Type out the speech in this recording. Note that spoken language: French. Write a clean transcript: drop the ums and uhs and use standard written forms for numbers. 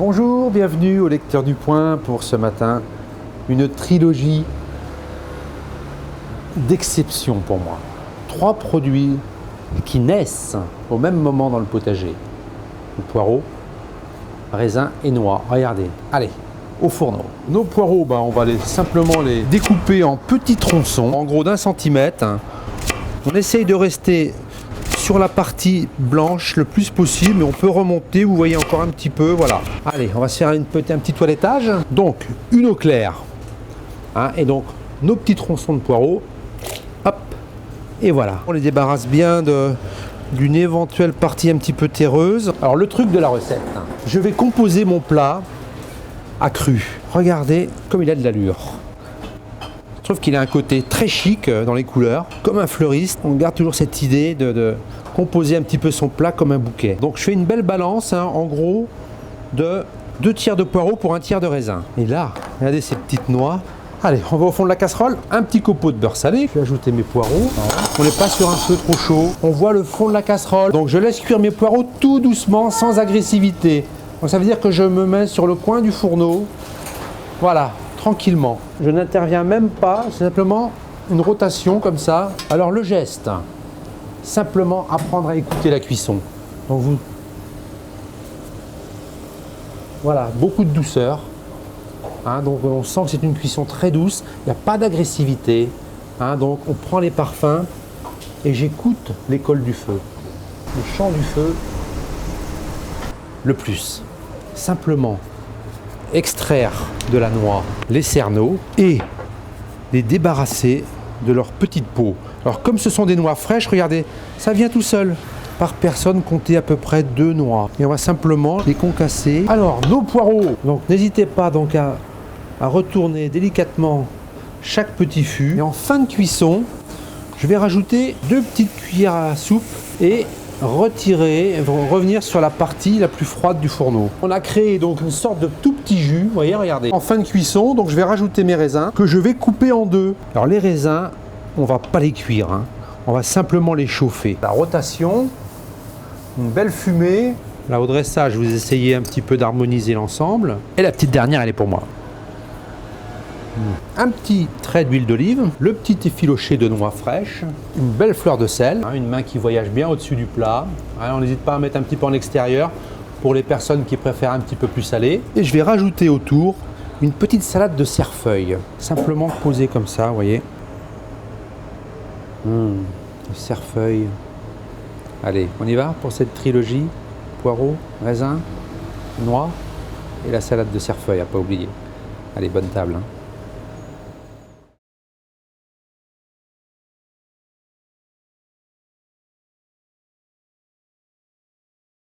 Bonjour, bienvenue au Lecteur du Point pour ce matin. Une trilogie d'exception pour moi. 3 produits qui naissent au même moment dans le potager. Le poireau, raisin et noix. Regardez, allez, au fourneau. Nos poireaux, on va simplement les découper en petits tronçons, en gros d'1 centimètre. On essaye de rester sur la partie blanche le plus possible, mais on peut remonter, vous voyez encore un petit peu, voilà. Allez, on va se faire un petit toilettage. Donc, une eau claire, et donc nos petits tronçons de poireaux, hop, et voilà. On les débarrasse bien d'une éventuelle partie un petit peu terreuse. Alors, le truc de la recette, je vais composer mon plat à cru. Regardez comme il a de l'allure. Je trouve qu'il a un côté très chic dans les couleurs, comme un fleuriste. On garde toujours cette idée de composer un petit peu son plat comme un bouquet. Donc je fais une belle balance, en gros, de 2 tiers de poireaux pour 1 tiers de raisin. Et là, regardez ces petites noix. Allez, on va au fond de la casserole. Un petit copeau de beurre salé. Je vais ajouter mes poireaux. On n'est pas sur un feu trop chaud. On voit le fond de la casserole. Donc je laisse cuire mes poireaux tout doucement, sans agressivité. Donc ça veut dire que je me mets sur le coin du fourneau. Voilà, tranquillement. Je n'interviens même pas, c'est simplement une rotation comme ça. Alors le geste, simplement apprendre à écouter la cuisson. Donc voilà, beaucoup de douceur. Donc on sent que c'est une cuisson très douce, il n'y a pas d'agressivité. Donc on prend les parfums et j'écoute l'école du feu, le chant du feu. Le plus, simplement extraire de la noix les cerneaux et les débarrasser de leur petite peau. Alors comme ce sont des noix fraîches, regardez, ça vient tout seul. Par personne, comptez à peu près 2 noix. Et on va simplement les concasser. Alors, nos poireaux, donc n'hésitez pas donc à retourner délicatement chaque petit fût. Et en fin de cuisson, je vais rajouter 2 petites cuillères à soupe et revenir sur la partie la plus froide du fourneau. On a créé donc une sorte de tout petit jus, vous voyez, regardez. En fin de cuisson, donc je vais rajouter mes raisins que je vais couper en 2. Alors les raisins, on va pas les cuire, on va simplement les chauffer. La rotation, une belle fumée. Là au dressage, vous essayez un petit peu d'harmoniser l'ensemble. Et la petite dernière, elle est pour moi. Un petit trait d'huile d'olive, le petit effiloché de noix fraîches, une belle fleur de sel, une main qui voyage bien au-dessus du plat. On n'hésite pas à mettre un petit peu en extérieur pour les personnes qui préfèrent un petit peu plus salé. Et je vais rajouter autour une petite salade de cerfeuil, simplement posée comme ça, vous voyez. Le cerfeuil. Allez, on y va pour cette trilogie. Poireaux, raisins, noix et la salade de cerfeuil, à pas oublier. Allez, bonne table.